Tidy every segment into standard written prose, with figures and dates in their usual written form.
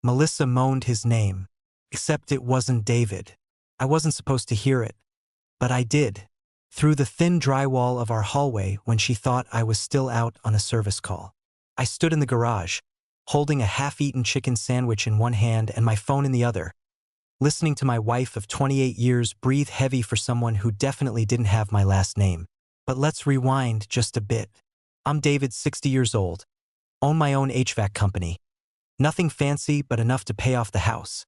Melissa moaned his name. Except it wasn't David. I wasn't supposed to hear it. But I did. Through the thin drywall of our hallway when she thought I was still out on a service call. I stood in the garage, holding a half-eaten chicken sandwich in one hand and my phone in the other, listening to my wife of 28 years breathe heavy for someone who definitely didn't have my last name. But let's rewind just a bit. I'm David, 60 years old, own my own HVAC company. Nothing fancy but enough to pay off the house,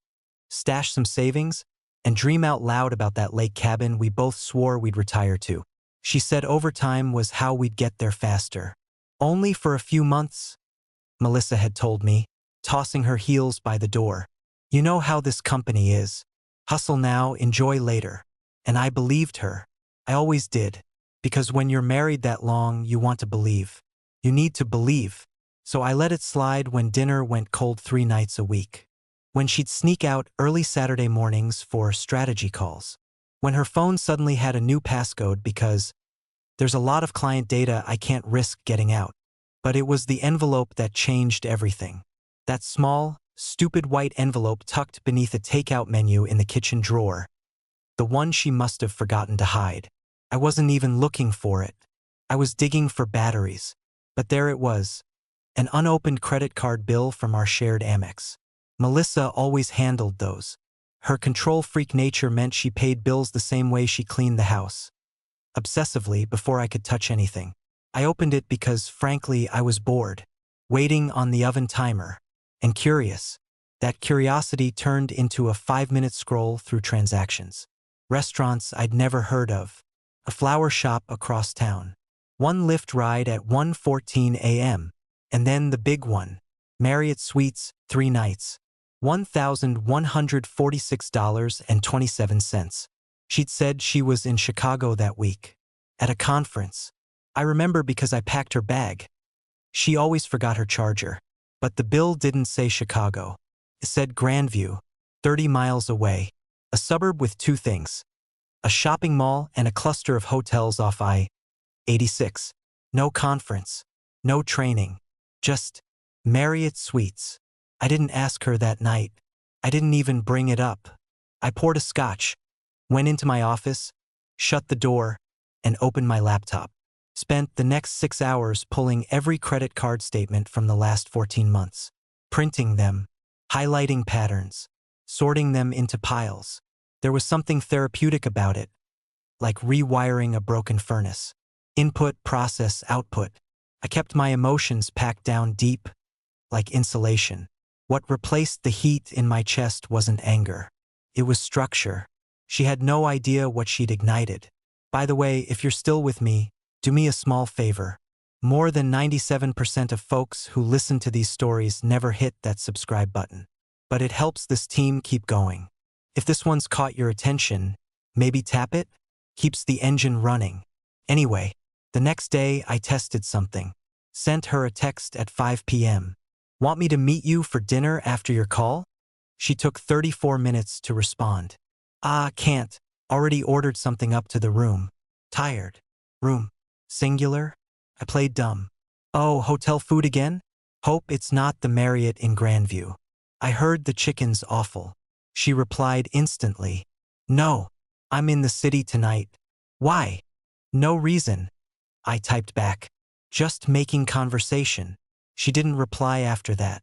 stash some savings, and dream out loud about that lake cabin we both swore we'd retire to. She said overtime was how we'd get there faster. Only for a few months, Melissa had told me, tossing her heels by the door. You know how this company is. Hustle now, enjoy later. And I believed her. I always did. Because when you're married that long, you want to believe. You need to believe. So I let it slide when dinner went cold 3 nights a week. When she'd sneak out early Saturday mornings for strategy calls. When her phone suddenly had a new passcode because there's a lot of client data I can't risk getting out. But it was the envelope that changed everything. That small, stupid white envelope tucked beneath a takeout menu in the kitchen drawer. The one she must have forgotten to hide. I wasn't even looking for it. I was digging for batteries. But there it was. An unopened credit card bill from our shared Amex. Melissa always handled those. Her control freak nature meant she paid bills the same way she cleaned the house. Obsessively before I could touch anything. I opened it because, frankly, I was bored, waiting on the oven timer, and curious. That curiosity turned into a 5-minute scroll through transactions. Restaurants I'd never heard of. A flower shop across town. One Lyft ride at 1:14 a.m. And then the big one. Marriott Suites, 3 nights. $1,146.27. She'd said she was in Chicago that week. At a conference. I remember because I packed her bag. She always forgot her charger. But the bill didn't say Chicago. It said Grandview, 30 miles away. A suburb with 2 things. A shopping mall and a cluster of hotels off I-86. No conference. No training. Just Marriott Suites. I didn't ask her that night. I didn't even bring it up. I poured a scotch, went into my office, shut the door, and opened my laptop. Spent the next 6 hours pulling every credit card statement from the last 14 months. Printing them, highlighting patterns, sorting them into piles. There was something therapeutic about it, like rewiring a broken furnace. Input, process, output. I kept my emotions packed down deep, like insulation. What replaced the heat in my chest wasn't anger. It was structure. She had no idea what she'd ignited. By the way, if you're still with me, do me a small favor. More than 97% of folks who listen to these stories never hit that subscribe button. But it helps this team keep going. If this one's caught your attention, maybe tap it? Keeps the engine running. Anyway, the next day I tested something. Sent her a text at 5 p.m. Want me to meet you for dinner after your call? She took 34 minutes to respond. Can't. Already ordered something up to the room. Tired. Room. Singular? I played dumb. Oh, hotel food again? Hope it's not the Marriott in Grandview. I heard the chicken's awful. She replied instantly. No. I'm in the city tonight. Why? No reason. I typed back. Just making conversation. She didn't reply after that.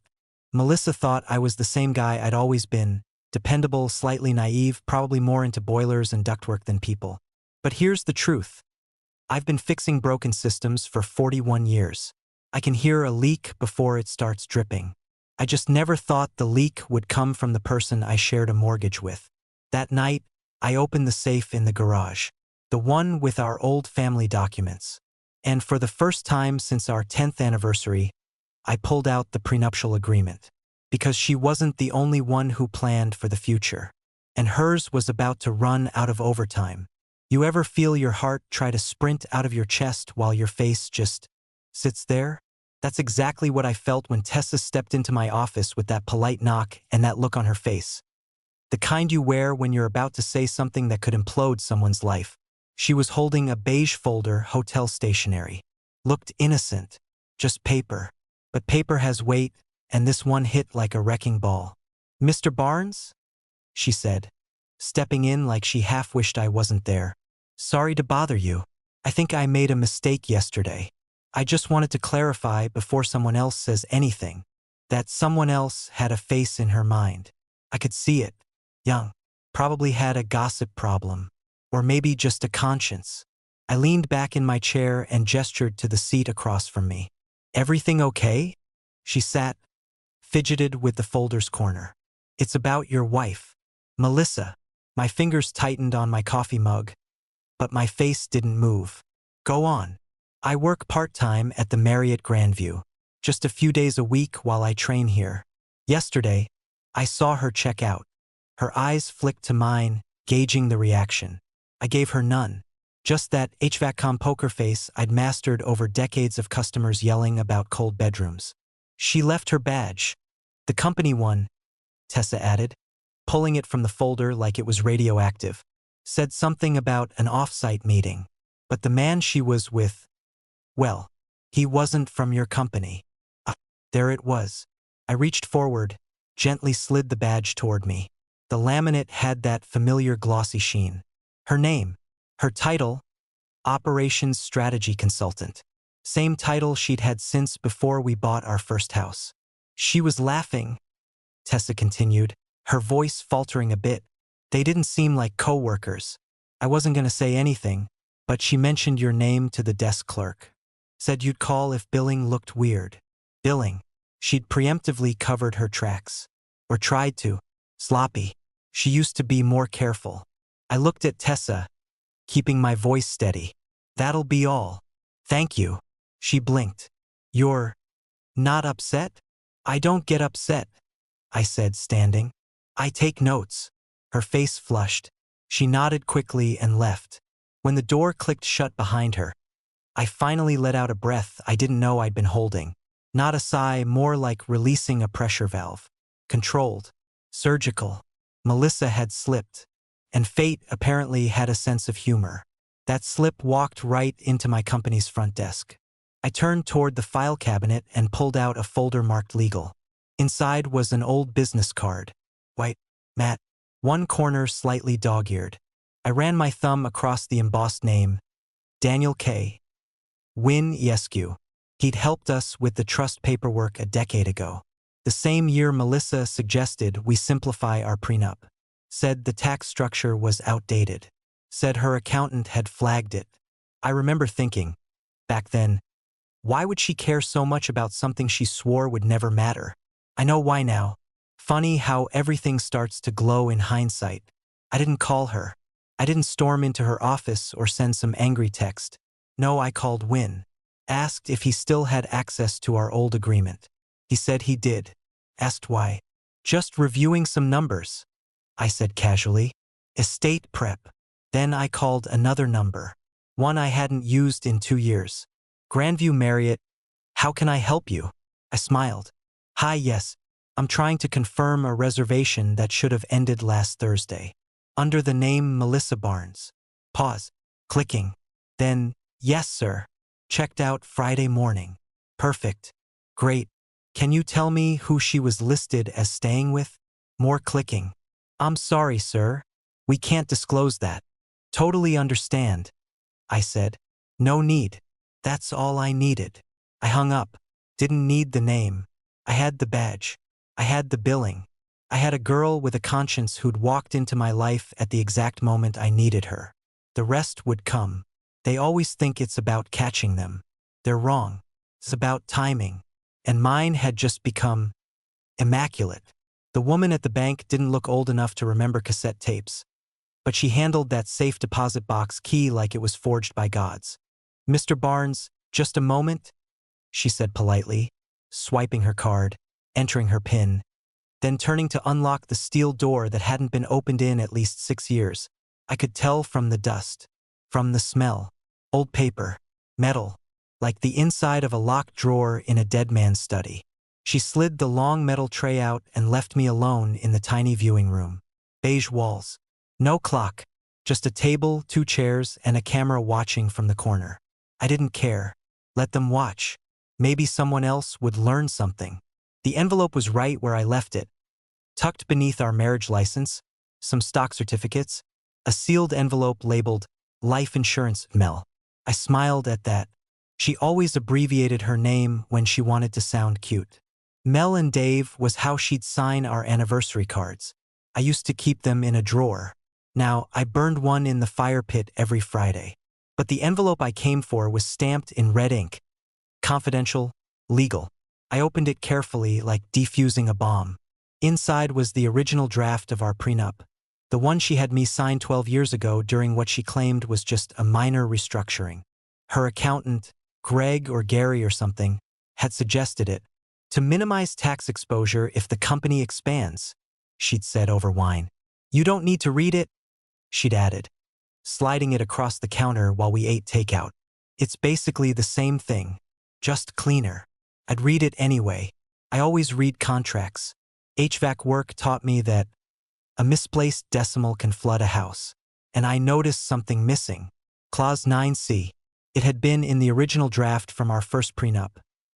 Melissa thought I was the same guy I'd always been. Dependable, slightly naive, probably more into boilers and ductwork than people. But here's the truth. I've been fixing broken systems for 41 years. I can hear a leak before it starts dripping. I just never thought the leak would come from the person I shared a mortgage with. That night, I opened the safe in the garage. The one with our old family documents. And for the first time since our 10th anniversary, I pulled out the prenuptial agreement. Because she wasn't the only one who planned for the future. And hers was about to run out of overtime. You ever feel your heart try to sprint out of your chest while your face just sits there? That's exactly what I felt when Tessa stepped into my office with that polite knock and that look on her face. The kind you wear when you're about to say something that could implode someone's life. She was holding a beige folder, hotel stationery. Looked innocent. Just paper. But paper has weight, and this one hit like a wrecking ball. Mr. Barnes? She said, stepping in like she half wished I wasn't there. Sorry to bother you. I think I made a mistake yesterday. I just wanted to clarify before someone else says anything. That someone else had a face in her mind. I could see it. Young. Probably had a gossip problem. Or maybe just a conscience. I leaned back in my chair and gestured to the seat across from me. Everything okay? She sat, fidgeted with the folder's corner. It's about your wife, Melissa. My fingers tightened on my coffee mug, but my face didn't move. Go on. I work part-time at the Marriott Grandview, just a few days a week while I train here. Yesterday, I saw her check out. Her eyes flicked to mine, gauging the reaction. I gave her none. Just that HVAC-com poker face I'd mastered over decades of customers yelling about cold bedrooms. She left her badge. The company one, Tessa added, pulling it from the folder like it was radioactive. Said something about an off-site meeting. But the man she was with, well, he wasn't from your company. There it was. I reached forward, gently slid the badge toward me. The laminate had that familiar glossy sheen. Her name, her title, Operations Strategy Consultant. Same title she'd had since before we bought our first house. She was laughing, Tessa continued, her voice faltering a bit. They didn't seem like co-workers. I wasn't going to say anything, but she mentioned your name to the desk clerk. Said you'd call if billing looked weird. Billing. She'd preemptively covered her tracks. Or tried to. Sloppy. She used to be more careful. I looked at Tessa, keeping my voice steady. That'll be all. Thank you. She blinked. You're not upset? I don't get upset, I said, standing. I take notes. Her face flushed. She nodded quickly and left. When the door clicked shut behind her, I finally let out a breath I didn't know I'd been holding. Not a sigh, more like releasing a pressure valve. Controlled. Surgical. Melissa had slipped. And fate apparently had a sense of humor. That slip walked right into my company's front desk. I turned toward the file cabinet and pulled out a folder marked legal. Inside was an old business card. White, matte, one corner slightly dog-eared. I ran my thumb across the embossed name. Daniel K. Wynn Esq. He'd helped us with the trust paperwork a decade ago. The same year Melissa suggested we simplify our prenup. Said the tax structure was outdated. Said her accountant had flagged it. I remember thinking, back then, why would she care so much about something she swore would never matter? I know why now. Funny how everything starts to glow in hindsight. I didn't call her. I didn't storm into her office or send some angry text. No, I called Wynn. Asked if he still had access to our old agreement. He said he did. Asked why. Just reviewing some numbers, I said casually. Estate prep. Then I called another number. One I hadn't used in 2 years. Grandview Marriott. How can I help you? I smiled. Hi, yes. I'm trying to confirm a reservation that should have ended last Thursday. Under the name Melissa Barnes. Pause. Clicking. Then, yes, sir. Checked out Friday morning. Perfect. Great. Can you tell me who she was listed as staying with? More clicking. I'm sorry, sir. We can't disclose that. Totally understand, I said. No need. That's all I needed. I hung up. Didn't need the name. I had the badge. I had the billing. I had a girl with a conscience who'd walked into my life at the exact moment I needed her. The rest would come. They always think it's about catching them. They're wrong. It's about timing. And mine had just become immaculate. The woman at the bank didn't look old enough to remember cassette tapes, but she handled that safe deposit box key like it was forged by gods. Mr. Barnes, just a moment, she said politely, swiping her card, entering her PIN, then turning to unlock the steel door that hadn't been opened in at least 6 years. I could tell from the dust, from the smell, old paper, metal, like the inside of a locked drawer in a dead man's study. She slid the long metal tray out and left me alone in the tiny viewing room. Beige walls. No clock. Just a table, 2 chairs, and a camera watching from the corner. I didn't care. Let them watch. Maybe someone else would learn something. The envelope was right where I left it. Tucked beneath our marriage license, some stock certificates, a sealed envelope labeled Life Insurance Mel. I smiled at that. She always abbreviated her name when she wanted to sound cute. Mel and Dave was how she'd sign our anniversary cards. I used to keep them in a drawer. Now, I burned one in the fire pit every Friday. But the envelope I came for was stamped in red ink. Confidential, legal. I opened it carefully, like defusing a bomb. Inside was the original draft of our prenup, the one she had me sign 12 years ago during what she claimed was just a minor restructuring. Her accountant, Greg or Gary or something, had suggested it. To minimize tax exposure if the company expands, she'd said over wine. You don't need to read it, she'd added, sliding it across the counter while we ate takeout. It's basically the same thing, just cleaner. I'd read it anyway. I always read contracts. HVAC work taught me that a misplaced decimal can flood a house. And I noticed something missing. Clause 9C. It had been in the original draft from our first prenup,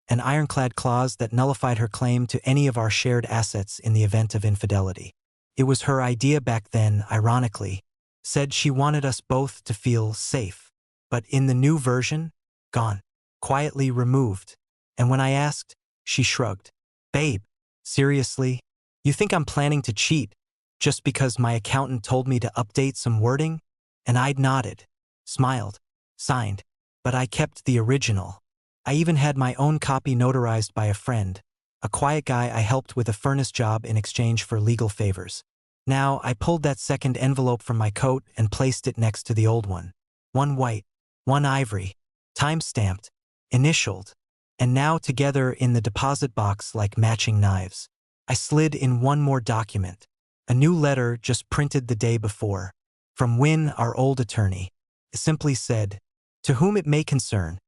an ironclad clause that nullified her claim to any of our shared assets in the event of infidelity. It was her idea back then, ironically, said she wanted us both to feel safe. But in the new version, gone, quietly removed. And when I asked, she shrugged. Babe, seriously? You think I'm planning to cheat just because my accountant told me to update some wording? And I'd nodded, smiled, signed. But I kept the original. I even had my own copy notarized by a friend, a quiet guy I helped with a furnace job in exchange for legal favors. Now, I pulled that second envelope from my coat and placed it next to the old one. One white, one ivory, time-stamped, initialed, and now together in the deposit box like matching knives. I slid in one more document, a new letter just printed the day before, from Wynne, our old attorney. It simply said, "To whom it may concern,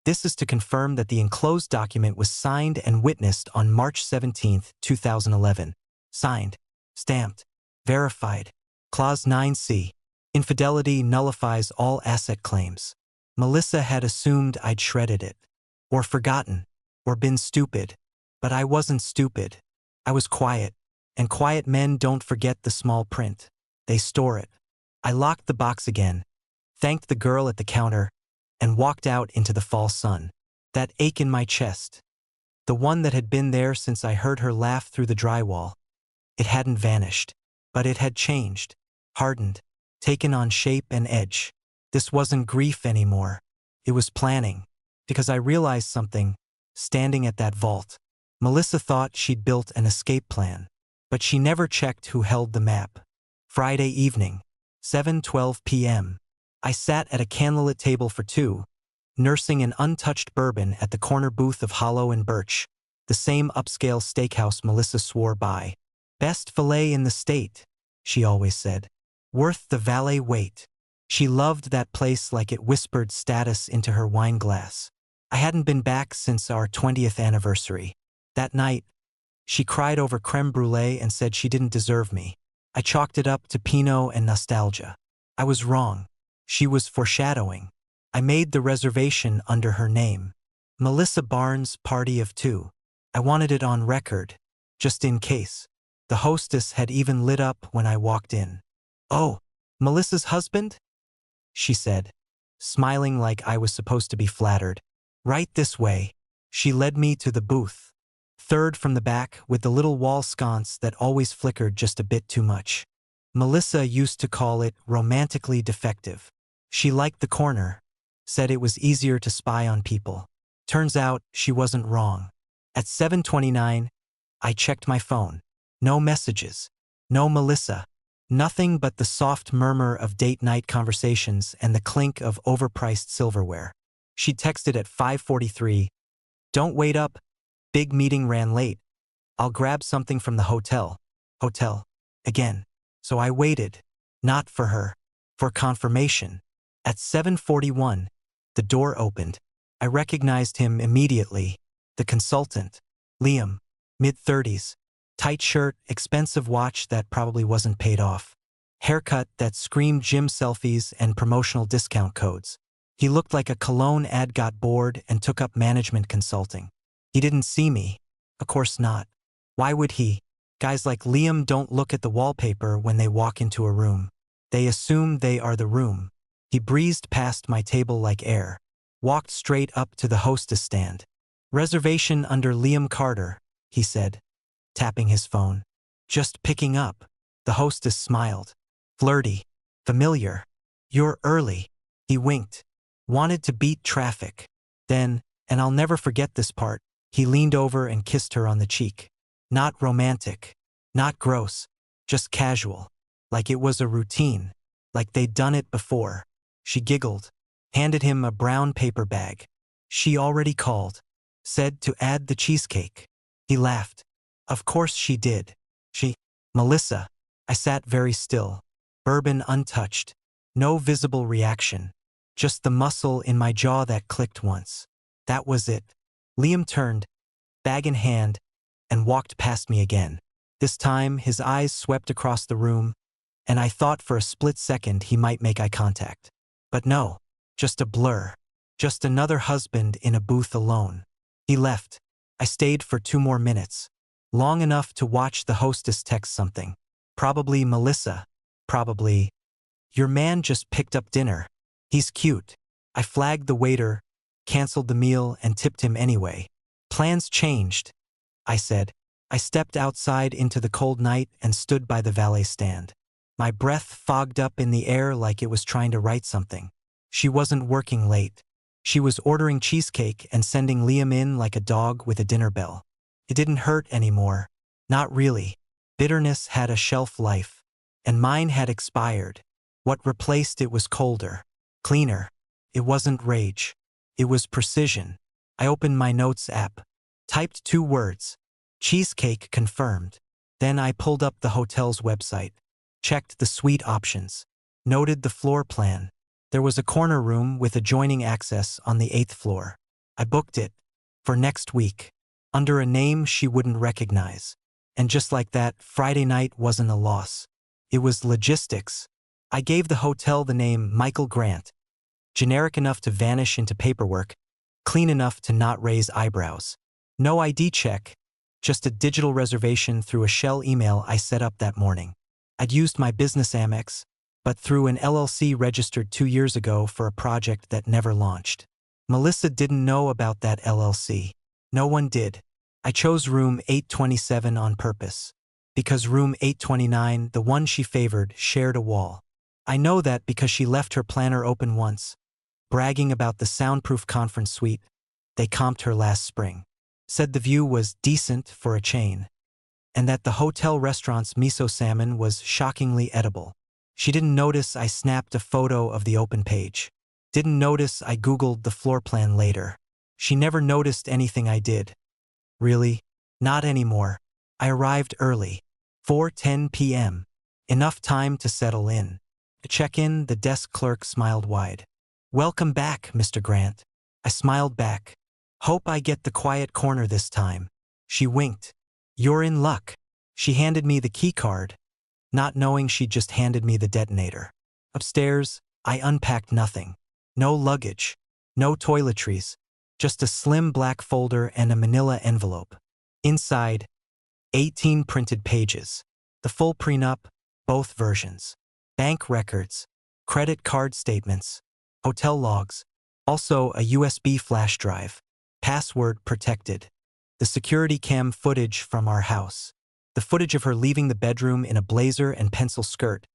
this is to confirm that the enclosed document was signed and witnessed on March 17, 2011. Signed, stamped, verified. Clause 9C. Infidelity nullifies all asset claims." Melissa had assumed I'd shredded it, or forgotten, or been stupid. But I wasn't stupid. I was quiet, and quiet men don't forget the small print. They store it. I locked the box again, thanked the girl at the counter, and walked out into the fall sun. That ache in my chest, the one that had been there since I heard her laugh through the drywall, it hadn't vanished, but it had changed, hardened, taken on shape and edge. This wasn't grief anymore. It was planning, because I realized something, standing at that vault. Melissa thought she'd built an escape plan, but she never checked who held the map. Friday evening, 7:12 p.m. I sat at a candlelit table for two, nursing an untouched bourbon at the corner booth of Hollow and Birch, the same upscale steakhouse Melissa swore by. Best filet in the state, she always said. Worth the valet wait. She loved that place like it whispered status into her wine glass. I hadn't been back since our 20th anniversary. That night, she cried over creme brulee and said she didn't deserve me. I chalked it up to Pinot and nostalgia. I was wrong. She was foreshadowing. I made the reservation under her name. Melissa Barnes, party of two. I wanted it on record, just in case. The hostess had even lit up when I walked in. "Oh, Melissa's husband?" she said, smiling like I was supposed to be flattered. "Right this way." She led me to the booth, third from the back with the little wall sconce that always flickered just a bit too much. Melissa used to call it romantically defective. She liked the corner, said it was easier to spy on people. Turns out she wasn't wrong. At 7:29, I checked my phone. No messages. No Melissa. Nothing but the soft murmur of date night conversations and the clink of overpriced silverware. She texted at 5:43. "Don't wait up. Big meeting ran late. I'll grab something from the hotel." Hotel. Again. So I waited. Not for her. For confirmation. At 7:41, the door opened. I recognized him immediately. The consultant. Liam. Mid-30s. Tight shirt, expensive watch that probably wasn't paid off. Haircut that screamed gym selfies and promotional discount codes. He looked like a cologne ad got bored and took up management consulting. He didn't see me. Of course not. Why would he? Guys like Liam don't look at the wallpaper when they walk into a room. They assume they are the room. He breezed past my table like air, walked straight up to the hostess stand. "Reservation under Liam Carter," he said, tapping his phone. "Just picking up." The hostess smiled. Flirty. Familiar. "You're early." He winked. Wanted to beat traffic. Then, and I'll never forget this part, he leaned over and kissed her on the cheek. Not romantic. Not gross. Just casual. Like it was a routine. Like they'd done it before. She giggled. Handed him a brown paper bag. "She already called. Said to add the cheesecake." He laughed. "Of course she did. She, Melissa." I sat very still. Bourbon untouched. No visible reaction. Just the muscle in my jaw that clicked once. That was it. Liam turned, bag in hand, and walked past me again. This time, his eyes swept across the room, and I thought for a split second he might make eye contact. But no, just a blur. Just another husband in a booth alone. He left. I stayed for 2 more minutes. Long enough to watch the hostess text something. Probably Melissa. Probably, "Your man just picked up dinner. He's cute." I flagged the waiter, canceled the meal, and tipped him anyway. "Plans changed," I said. I stepped outside into the cold night and stood by the valet stand. My breath fogged up in the air like it was trying to write something. She wasn't working late. She was ordering cheesecake and sending Liam in like a dog with a dinner bell. It didn't hurt anymore. Not really. Bitterness had a shelf life, and mine had expired. What replaced it was colder, cleaner. It wasn't rage. It was precision. I opened my notes app, typed 2 words. "Cheesecake confirmed." Then I pulled up the hotel's website, checked the suite options, noted the floor plan. There was a corner room with adjoining access on the 8th floor. I booked it for next week, under a name she wouldn't recognize. And just like that, Friday night wasn't a loss. It was logistics. I gave the hotel the name Michael Grant, generic enough to vanish into paperwork, clean enough to not raise eyebrows. No ID check, just a digital reservation through a shell email I set up that morning. I'd used my business Amex, but through an LLC registered 2 years ago for a project that never launched. Melissa didn't know about that LLC. No one did. I chose room 827 on purpose, because room 829, the one she favored, shared a wall. I know that because she left her planner open once, bragging about the soundproof conference suite they comped her last spring. Said the view was decent for a chain, and that the hotel restaurant's miso salmon was shockingly edible. She didn't notice I snapped a photo of the open page. Didn't notice I Googled the floor plan later. She never noticed anything I did. Really? Not anymore. I arrived early. 4:10 p.m. Enough time to settle in. To check in, the desk clerk smiled wide. "Welcome back, Mr. Grant." I smiled back. "Hope I get the quiet corner this time." She winked. "You're in luck." She handed me the key card, not knowing she'd just handed me the detonator. Upstairs, I unpacked nothing. No luggage. No toiletries. Just a slim black folder and a manila envelope. Inside, 18 printed pages. The full prenup, both versions. Bank records. Credit card statements. Hotel logs. Also a USB flash drive. Password protected. The security cam footage from our house. The footage of her leaving the bedroom in a blazer and pencil skirt,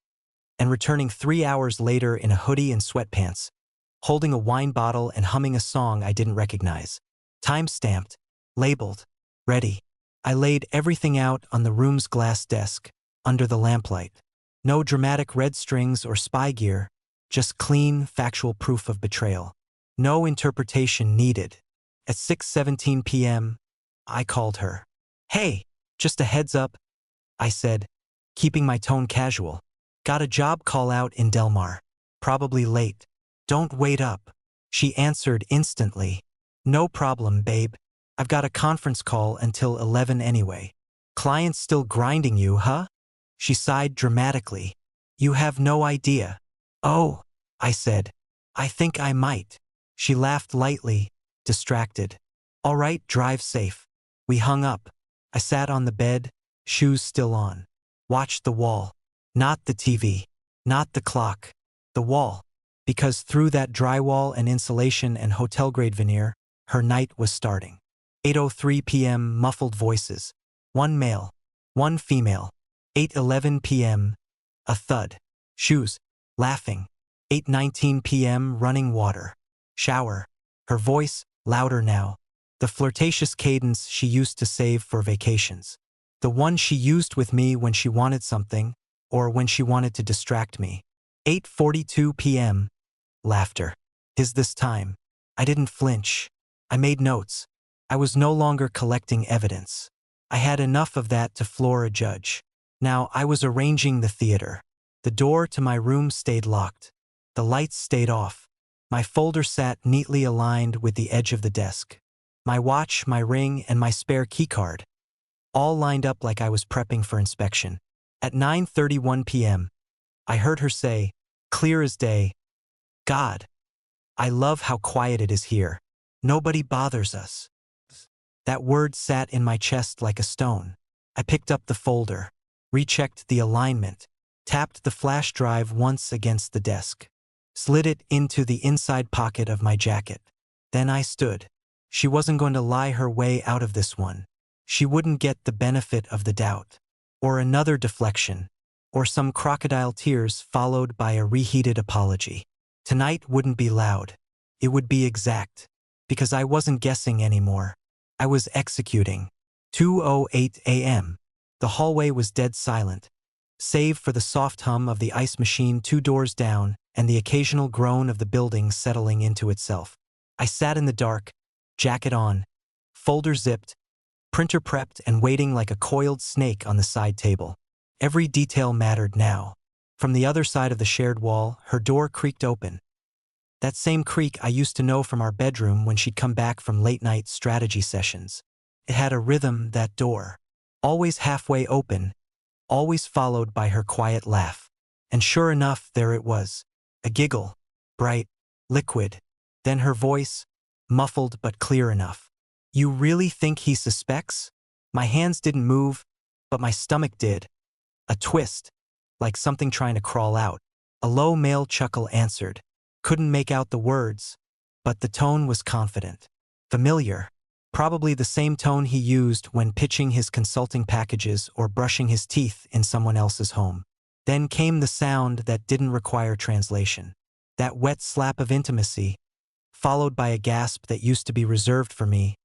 and returning 3 hours later in a hoodie and sweatpants, holding a wine bottle and humming a song I didn't recognize. Time-stamped, labeled, ready. I laid everything out on the room's glass desk, under the lamplight. No dramatic red strings or spy gear, just clean, factual proof of betrayal. No interpretation needed. At 6:17 p.m., I called her. "Hey, just a heads up," I said, keeping my tone casual. "Got a job call out in Del Mar. Probably late. Don't wait up." She answered instantly. "No problem, babe. I've got a conference call until 11 anyway." "Client's still grinding you, huh?" She sighed dramatically. "You have no idea." "Oh," I said. "I think I might." She laughed lightly, distracted. "All right, drive safe." We hung up. I sat on the bed, shoes still on. Watched the wall. Not the TV. Not the clock. The wall. Because through that drywall and insulation and hotel-grade veneer, her night was starting. 8:03 p.m. Muffled voices. One male. One female. 8:11 p.m. A thud. Shoes. Laughing. 8:19 p.m. Running water. Shower. Her voice, louder now. The flirtatious cadence she used to save for vacations. The one she used with me when she wanted something, or when she wanted to distract me. 8:42 p.m. Laughter. His this time. I didn't flinch. I made notes. I was no longer collecting evidence. I had enough of that to floor a judge. Now I was arranging the theater. The door to my room stayed locked. The lights stayed off. My folder sat neatly aligned with the edge of the desk. My watch, my ring, and my spare keycard, all lined up like I was prepping for inspection. At 9:31 p.m., I heard her say, clear as day, God, I love how quiet it is here. Nobody bothers us. That word sat in my chest like a stone. I picked up the folder, rechecked the alignment, tapped the flash drive once against the desk, slid it into the inside pocket of my jacket. Then I stood. She wasn't going to lie her way out of this one. She wouldn't get the benefit of the doubt. Or another deflection. Or some crocodile tears followed by a reheated apology. Tonight wouldn't be loud. It would be exact. Because I wasn't guessing anymore. I was executing. 2:08 a.m. The hallway was dead silent, save for the soft hum of the ice machine 2 doors down and the occasional groan of the building settling into itself. I sat in the dark, jacket on, folder zipped, printer prepped and waiting like a coiled snake on the side table. Every detail mattered now. From the other side of the shared wall, her door creaked open. That same creak I used to know from our bedroom when she'd come back from late-night strategy sessions. It had a rhythm, that door. Always halfway open, always followed by her quiet laugh. And sure enough, there it was. A giggle. Bright. Liquid. Then her voice, muffled but clear enough. You really think he suspects? My hands didn't move, but my stomach did. A twist. Like something trying to crawl out. A low male chuckle answered. Couldn't make out the words, but the tone was confident. Familiar. Probably the same tone he used when pitching his consulting packages or brushing his teeth in someone else's home. Then came the sound that didn't require translation. That wet slap of intimacy, followed by a gasp that used to be reserved for me,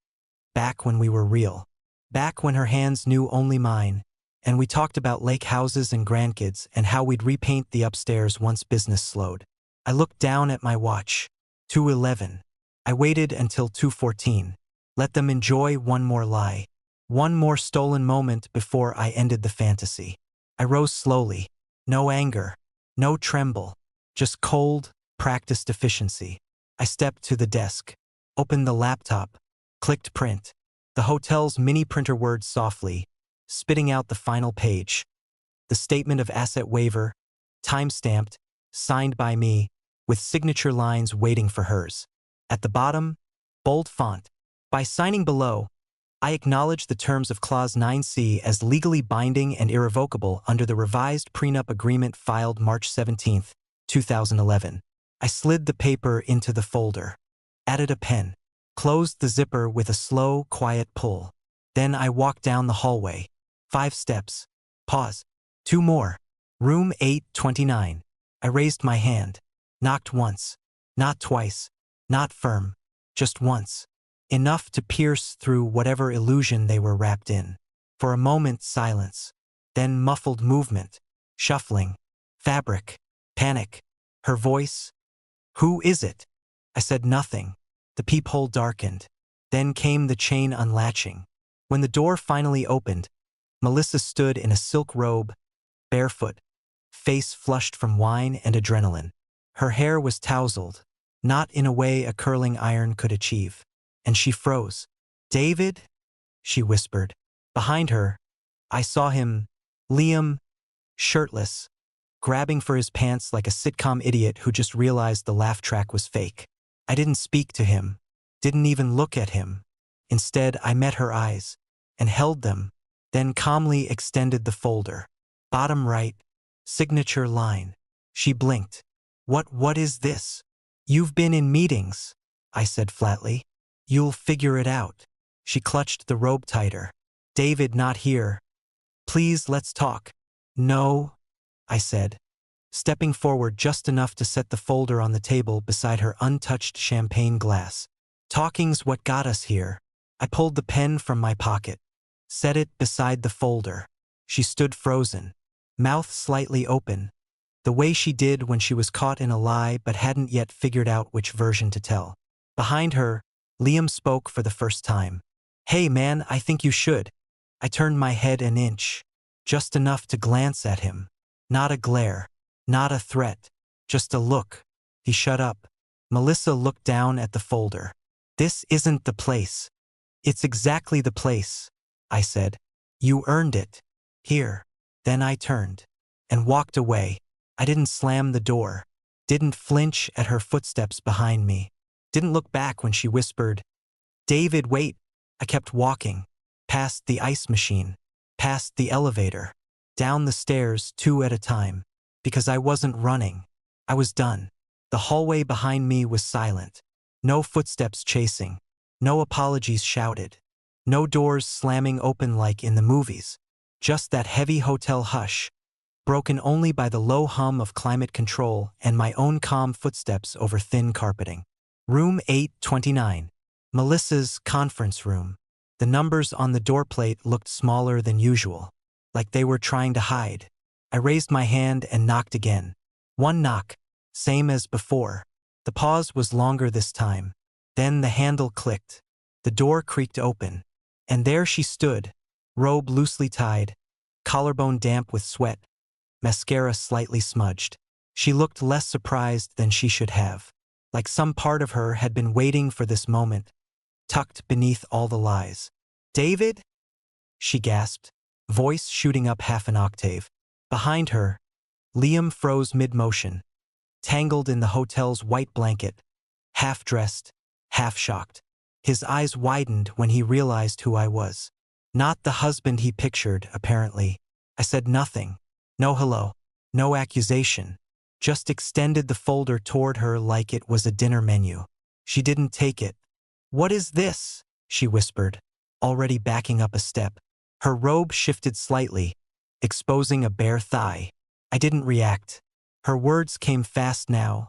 back when we were real. Back when her hands knew only mine, and we talked about lake houses and grandkids and how we'd repaint the upstairs once business slowed. I looked down at my watch. 2:11. I waited until 2:14. Let them enjoy one more lie. One more stolen moment before I ended the fantasy. I rose slowly. No anger. No tremble. Just cold, practiced efficiency. I stepped to the desk. Opened the laptop. Clicked print. The hotel's mini printer words softly, spitting out the final page. The statement of asset waiver, time-stamped, signed by me, with signature lines waiting for hers. At the bottom, bold font. By signing below, I acknowledge the terms of Clause 9C as legally binding and irrevocable under the revised prenup agreement filed March 17, 2011. I slid the paper into the folder, added a pen, closed the zipper with a slow, quiet pull. Then I walked down the hallway. 5 steps. Pause. 2 more. Room 829. I raised my hand. Knocked once. Not twice. Not firm. Just once. Enough to pierce through whatever illusion they were wrapped in. For a moment, silence. Then muffled movement. Shuffling. Fabric. Panic. Her voice. Who is it? I said nothing. The peephole darkened. Then came the chain unlatching. When the door finally opened, Melissa stood in a silk robe, barefoot, face flushed from wine and adrenaline. Her hair was tousled, not in a way a curling iron could achieve. And she froze. David? She whispered. Behind her, I saw him, Liam, shirtless, grabbing for his pants like a sitcom idiot who just realized the laugh track was fake. I didn't speak to him, didn't even look at him. Instead, I met her eyes and held them. then calmly extended the folder. Bottom right, signature line. She blinked. What is this? You've been in meetings, I said flatly. You'll figure it out. She clutched the robe tighter. David, not here. Please, let's talk. No, I said, stepping forward just enough to set the folder on the table beside her untouched champagne glass. Talking's what got us here. I pulled the pen from my pocket, set it beside the folder. She stood frozen, mouth slightly open, the way she did when she was caught in a lie but hadn't yet figured out which version to tell. Behind her, Liam spoke for the first time. Hey man, I think you should. I turned my head an inch, just enough to glance at him. Not a glare, not a threat, just a look. He shut up. Melissa looked down at the folder. This isn't the place. It's exactly the place, I said. You earned it. Here. Then I turned and walked away. I didn't slam the door, didn't flinch at her footsteps behind me, didn't look back when she whispered, David, wait. I kept walking, past the ice machine, past the elevator, down the stairs 2 at a time, because I wasn't running. I was done. The hallway behind me was silent. No footsteps chasing, no apologies shouted, no doors slamming open like in the movies. Just that heavy hotel hush, broken only by the low hum of climate control and my own calm footsteps over thin carpeting. Room 829. Melissa's conference room. The numbers on the doorplate looked smaller than usual, like they were trying to hide. I raised my hand and knocked again. One knock, same as before. The pause was longer this time. Then the handle clicked. The door creaked open. And there she stood, robe loosely tied, collarbone damp with sweat, mascara slightly smudged. She looked less surprised than she should have, like some part of her had been waiting for this moment, tucked beneath all the lies. David? She gasped, voice shooting up half an octave. Behind her, Liam froze mid-motion, tangled in the hotel's white blanket, half-dressed, half-shocked. His eyes widened when he realized who I was. Not the husband he pictured, apparently. I said nothing. No hello. No accusation. Just extended the folder toward her like it was a dinner menu. She didn't take it. What is this? She whispered, already backing up a step. Her robe shifted slightly, exposing a bare thigh. I didn't react. Her words came fast now,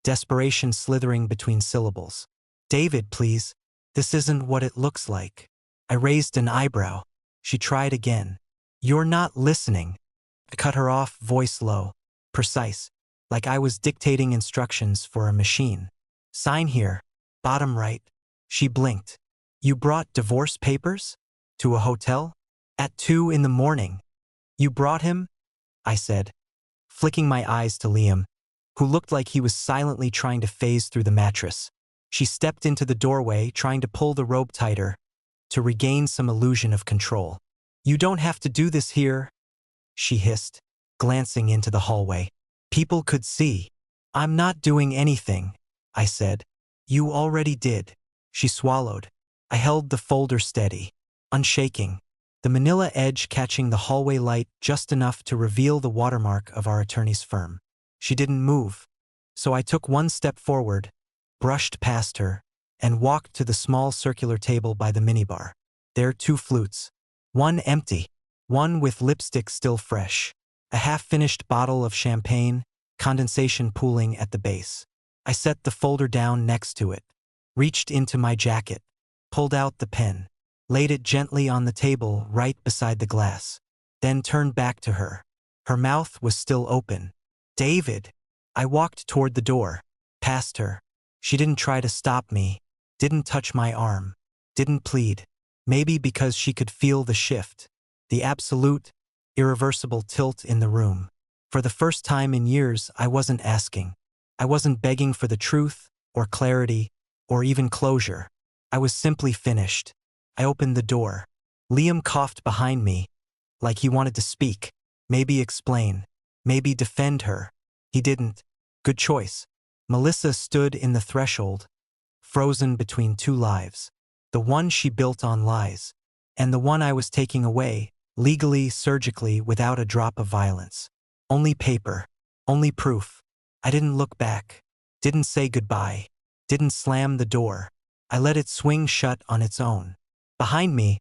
desperation slithering between syllables. David, please. This isn't what it looks like. I raised an eyebrow. She tried again. You're not listening. I cut her off, voice low, precise, like I was dictating instructions for a machine. Sign here, bottom right. She blinked. You brought divorce papers? To a hotel? At 2 in the morning. You brought him? I said, flicking my eyes to Liam, who looked like he was silently trying to phase through the mattress. She stepped into the doorway, trying to pull the robe tighter, to regain some illusion of control. You don't have to do this here, she hissed, glancing into the hallway. People could see. I'm not doing anything, I said. You already did. She swallowed. I held the folder steady, unshaking, the manila edge catching the hallway light just enough to reveal the watermark of our attorney's firm. She didn't move, so I took one step forward, brushed past her, and walked to the small circular table by the minibar. There 2 flutes, one empty, one with lipstick still fresh, a half-finished bottle of champagne, condensation pooling at the base. I set the folder down next to it, reached into my jacket, pulled out the pen, laid it gently on the table right beside the glass, then turned back to her. Her mouth was still open. David! I walked toward the door, past her. She didn't try to stop me, didn't touch my arm, didn't plead. Maybe because she could feel the shift, the absolute, irreversible tilt in the room. For the first time in years, I wasn't asking. I wasn't begging for the truth, or clarity, or even closure. I was simply finished. I opened the door. Liam coughed behind me, like he wanted to speak, maybe explain, maybe defend her. He didn't. Good choice. Melissa stood in the threshold, frozen between 2 lives. The one she built on lies, and the one I was taking away, Legally, surgically, without a drop of violence. Only paper. Only proof. I didn't look back. Didn't say goodbye. Didn't slam the door. I let it swing shut on its own. Behind me,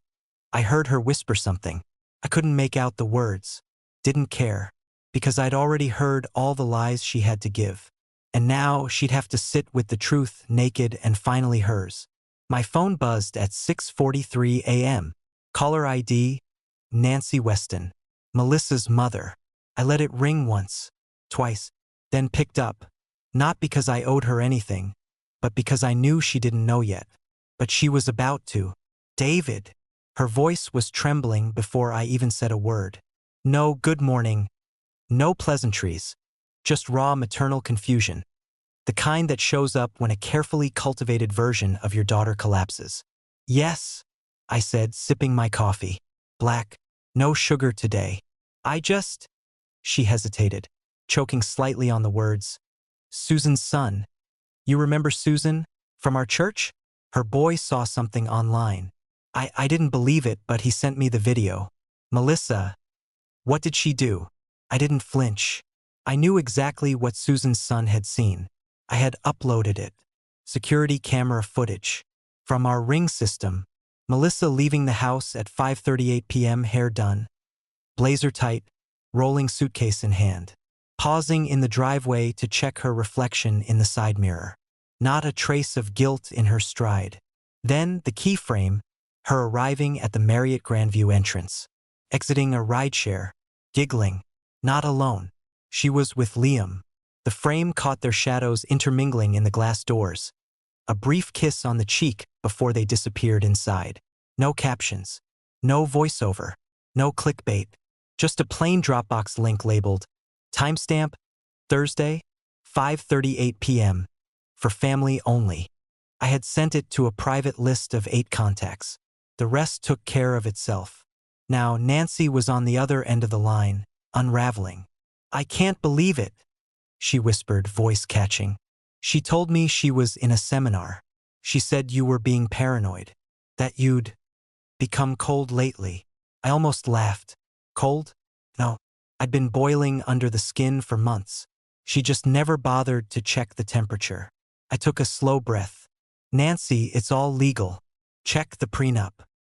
I heard her whisper something. I couldn't make out the words. Didn't care. Because I'd already heard all the lies she had to give. And now she'd have to sit with the truth, naked and finally hers. My phone buzzed at 6:43 a.m. Caller ID, Nancy Weston. Melissa's mother. I let it ring once, twice, then picked up. Not because I owed her anything, but because I knew she didn't know yet. But she was about to. David. Her voice was trembling before I even said a word. No good morning. No pleasantries. Just raw maternal confusion. The kind that shows up when a carefully cultivated version of your daughter collapses. Yes, I said, sipping my coffee. Black. No sugar today. She hesitated, choking slightly on the words. Susan's son. You remember Susan? From our church? Her boy saw something online. I didn't believe it, but he sent me the video. Melissa. What did she do? I didn't flinch. I knew exactly what Susan's son had seen. I had uploaded it. Security camera footage. From our Ring system. Melissa leaving the house at 5:38 p.m. hair done. Blazer tight, rolling suitcase in hand. Pausing in the driveway to check her reflection in the side mirror. Not a trace of guilt in her stride. Then the keyframe, her arriving at the Marriott Grandview entrance. Exiting a rideshare. Giggling. Not alone. She was with Liam. The frame caught their shadows intermingling in the glass doors. A brief kiss on the cheek before they disappeared inside. No captions. No voiceover. No clickbait. Just a plain Dropbox link labeled, timestamp, Thursday, 5:38 p.m. For family only. I had sent it to a private list of 8 contacts. The rest took care of itself. Now Nancy was on the other end of the line, unraveling. I can't believe it, she whispered, voice catching. She told me she was in a seminar. She said you were being paranoid. That you'd become cold lately. I almost laughed. Cold? No. I'd been boiling under the skin for months. She just never bothered to check the temperature. I took a slow breath. Nancy, it's all legal. Check the prenup.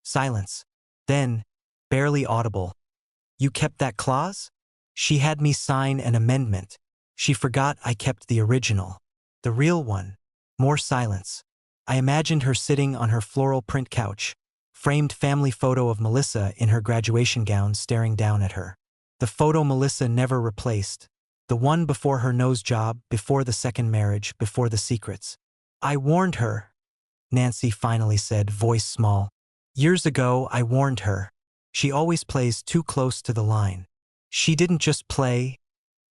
Silence. Then, barely audible. You kept that clause? She had me sign an amendment. She forgot I kept the original. The real one. More silence. I imagined her sitting on her floral print couch, framed family photo of Melissa in her graduation gown staring down at her. The photo Melissa never replaced. The one before her nose job, before the second marriage, before the secrets. I warned her, Nancy finally said, voice small. Years ago, I warned her. She always plays too close to the line. She didn't just play,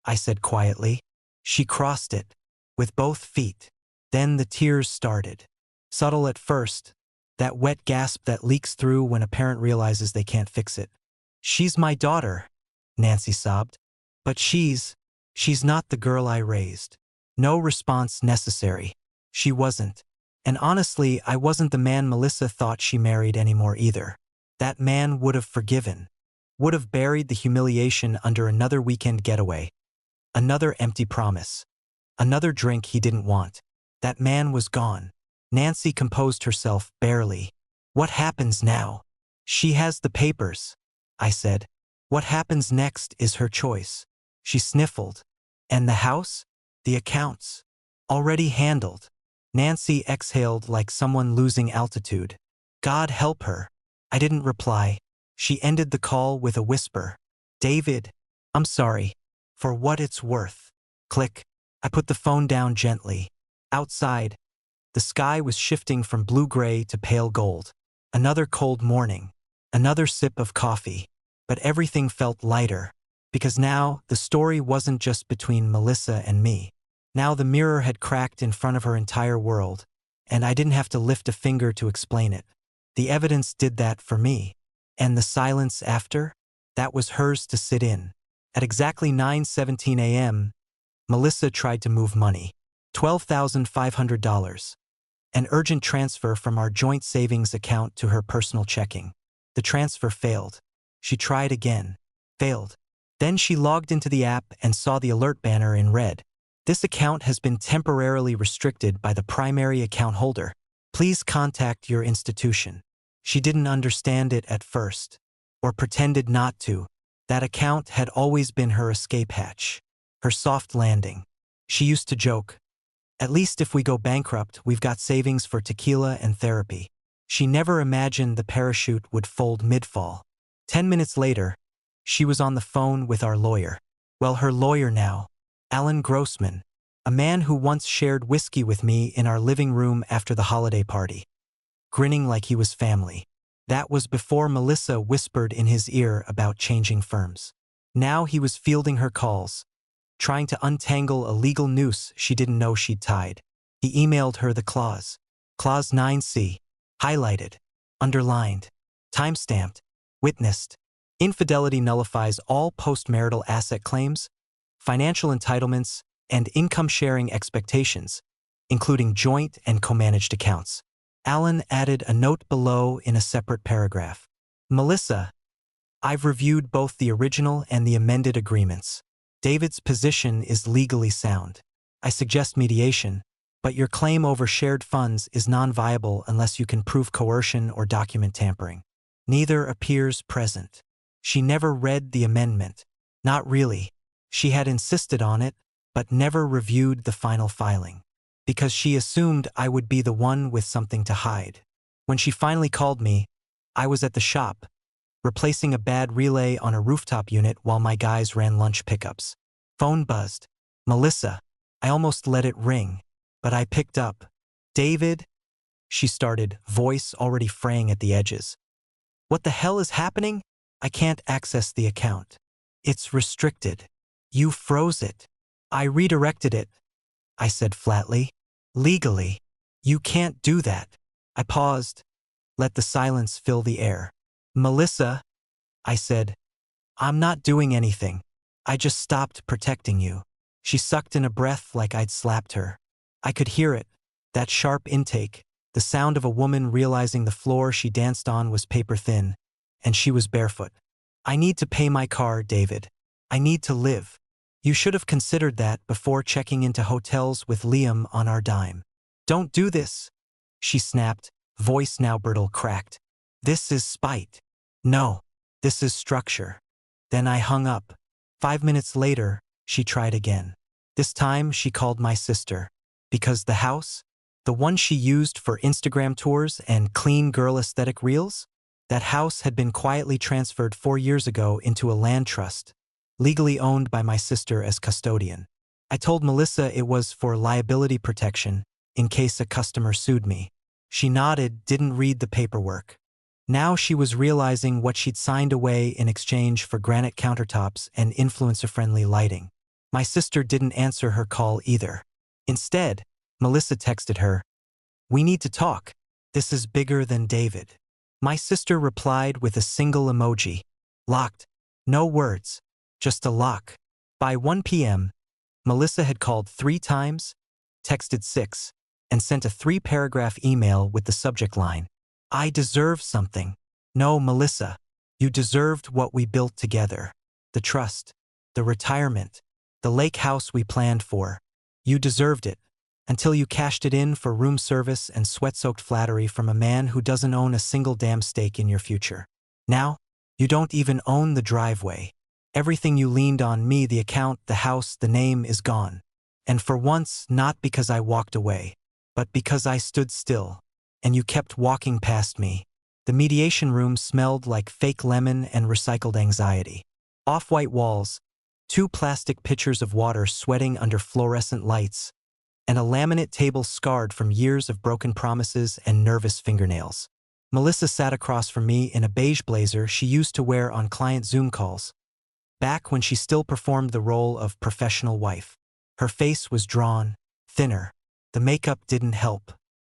I said quietly. She crossed it, with both feet. Then the tears started. Subtle at first, that wet gasp that leaks through when a parent realizes they can't fix it. She's my daughter, Nancy sobbed. But she's not the girl I raised. No response necessary. She wasn't. And honestly, I wasn't the man Melissa thought she married anymore either. That man would have forgiven. Would have buried the humiliation under another weekend getaway. Another empty promise. Another drink he didn't want. That man was gone. Nancy composed herself barely. What happens now? She has the papers, I said. What happens next is her choice. She sniffled. And the house? The accounts? Already handled. Nancy exhaled like someone losing altitude. God help her. I didn't reply. She ended the call with a whisper. David, I'm sorry. For what it's worth. Click. I put the phone down gently. Outside, the sky was shifting from blue-gray to pale gold. Another cold morning. Another sip of coffee. But everything felt lighter. Because now, the story wasn't just between Melissa and me. Now the mirror had cracked in front of her entire world, and I didn't have to lift a finger to explain it. The evidence did that for me. And the silence after? That was hers to sit in. At exactly 9:17 a.m., Melissa tried to move money. $12,500. An urgent transfer from our joint savings account to her personal checking. The transfer failed. She tried again. Failed. Then she logged into the app and saw the alert banner in red. This account has been temporarily restricted by the primary account holder. Please contact your institution. She didn't understand it at first, or pretended not to. That account had always been her escape hatch, her soft landing. She used to joke, "At least if we go bankrupt, we've got savings for tequila and therapy." She never imagined the parachute would fold mid-fall. 10 minutes later, she was on the phone with our lawyer. Well, her lawyer now, Alan Grossman, a man who once shared whiskey with me in our living room after the holiday party, grinning like he was family. That was before Melissa whispered in his ear about changing firms. Now he was fielding her calls, trying to untangle a legal noose she didn't know she'd tied. He emailed her the clause. Clause 9C. Highlighted. Underlined. Timestamped. Witnessed. Infidelity nullifies all postmarital asset claims, financial entitlements, and income-sharing expectations, including joint and co-managed accounts. Alan added a note below in a separate paragraph. Melissa, I've reviewed both the original and the amended agreements. David's position is legally sound. I suggest mediation, but your claim over shared funds is non-viable unless you can prove coercion or document tampering. Neither appears present. She never read the amendment. Not really. She had insisted on it, but never reviewed the final filing, because she assumed I would be the one with something to hide. When she finally called me, I was at the shop, replacing a bad relay on a rooftop unit while my guys ran lunch pickups. Phone buzzed. Melissa. I almost let it ring, but I picked up. David? She started, voice already fraying at the edges. What the hell is happening? I can't access the account. It's restricted. You froze it. I redirected it, I said flatly. Legally. You can't do that. I paused, let the silence fill the air. Melissa, I said, I'm not doing anything. I just stopped protecting you. She sucked in a breath like I'd slapped her. I could hear it, that sharp intake, the sound of a woman realizing the floor she danced on was paper thin, and she was barefoot. I need to pay my car, David. I need to live. You should have considered that before checking into hotels with Liam on our dime. Don't do this, she snapped, voice now brittle cracked. This is spite. No, this is structure. Then I hung up. 5 minutes later, she tried again. This time she called my sister, because the house, the one she used for Instagram tours and clean girl aesthetic reels, that house had been quietly transferred 4 years ago into a land trust, legally owned by my sister as custodian. I told Melissa it was for liability protection in case a customer sued me. She nodded, didn't read the paperwork. Now she was realizing what she'd signed away in exchange for granite countertops and influencer-friendly lighting. My sister didn't answer her call either. Instead, Melissa texted her, "We need to talk. This is bigger than David." My sister replied with a single emoji. Locked. No words. Just a lock. By 1 p.m., Melissa had called 3 times, texted 6, and sent a 3-paragraph email with the subject line, I deserve something. No, Melissa, you deserved what we built together. The trust, the retirement, the lake house we planned for. You deserved it, until you cashed it in for room service and sweat-soaked flattery from a man who doesn't own a single damn stake in your future. Now, you don't even own the driveway. Everything you leaned on, me, the account, the house, the name, is gone. And for once, not because I walked away, but because I stood still, and you kept walking past me. The mediation room smelled like fake lemon and recycled anxiety. Off-white walls, 2 plastic pitchers of water sweating under fluorescent lights, and a laminate table scarred from years of broken promises and nervous fingernails. Melissa sat across from me in a beige blazer she used to wear on client Zoom calls, back when she still performed the role of professional wife. Her face was drawn, thinner. The makeup didn't help.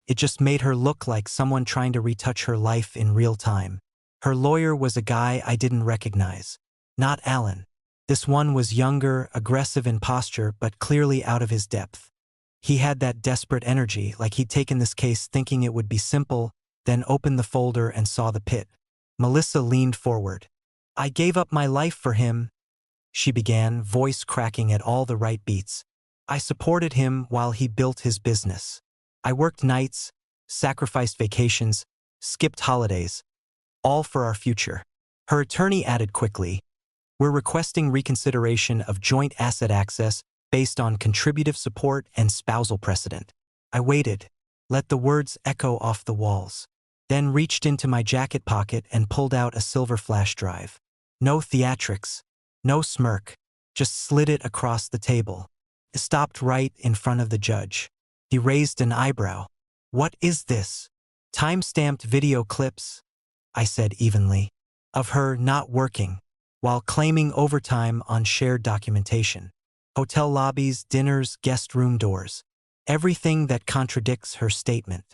It just made her look like someone trying to retouch her life in real time. Her lawyer was a guy I didn't recognize. Not Alan. This one was younger, aggressive in posture, but clearly out of his depth. He had that desperate energy, like he'd taken this case thinking it would be simple, then opened the folder and saw the pit. Melissa leaned forward. I gave up my life for him, she began, voice cracking at all the right beats. I supported him while he built his business. I worked nights, sacrificed vacations, skipped holidays, all for our future. Her attorney added quickly, we're requesting reconsideration of joint asset access based on contributive support and spousal precedent. I waited, let the words echo off the walls, then reached into my jacket pocket and pulled out a silver flash drive. No theatrics, no smirk, just slid it across the table. It stopped right in front of the judge. He raised an eyebrow. What is this? Time-stamped video clips, I said evenly, of her not working, while claiming overtime on shared documentation. Hotel lobbies, dinners, guest room doors. Everything that contradicts her statement.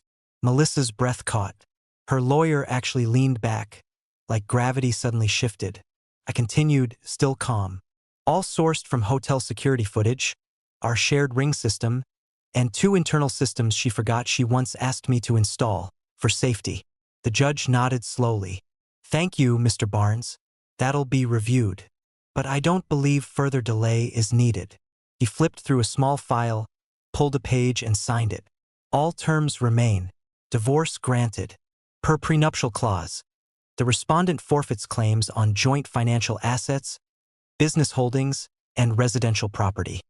Melissa's breath caught. Her lawyer actually leaned back, like gravity suddenly shifted. I continued, still calm. All sourced from hotel security footage, our shared ring system, and 2 internal systems she forgot she once asked me to install, for safety. The judge nodded slowly. Thank you, Mr. Barnes. That'll be reviewed. But I don't believe further delay is needed. He flipped through a small file, pulled a page and signed it. All terms remain. Divorce granted. Per prenuptial clause. The respondent forfeits claims on joint financial assets, business holdings, and residential property.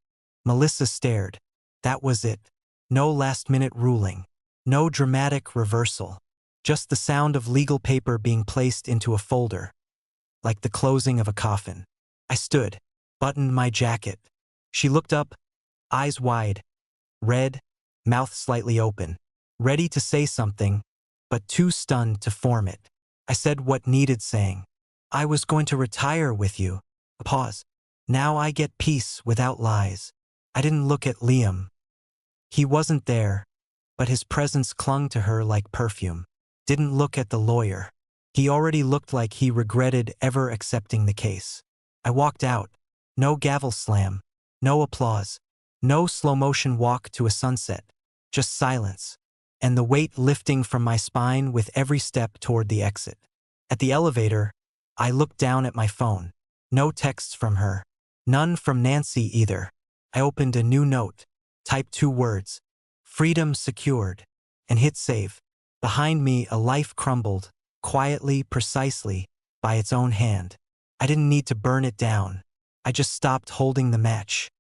Melissa stared. That was it. No last-minute ruling. No dramatic reversal. Just the sound of legal paper being placed into a folder, like the closing of a coffin. I stood, buttoned my jacket. She looked up, eyes wide, red, mouth slightly open, ready to say something, but too stunned to form it. I said what needed saying. I was going to retire with you. A pause. Now I get peace without lies. I didn't look at Liam. He wasn't there, but his presence clung to her like perfume. Didn't look at the lawyer. He already looked like he regretted ever accepting the case. I walked out. No gavel slam. No applause. No slow-motion walk to a sunset. Just silence. And the weight lifting from my spine with every step toward the exit. At the elevator, I looked down at my phone. No texts from her. None from Nancy either. I opened a new note, typed 2 words, freedom secured, and hit save. Behind me, a life crumbled, quietly, precisely, by its own hand. I didn't need to burn it down. I just stopped holding the match.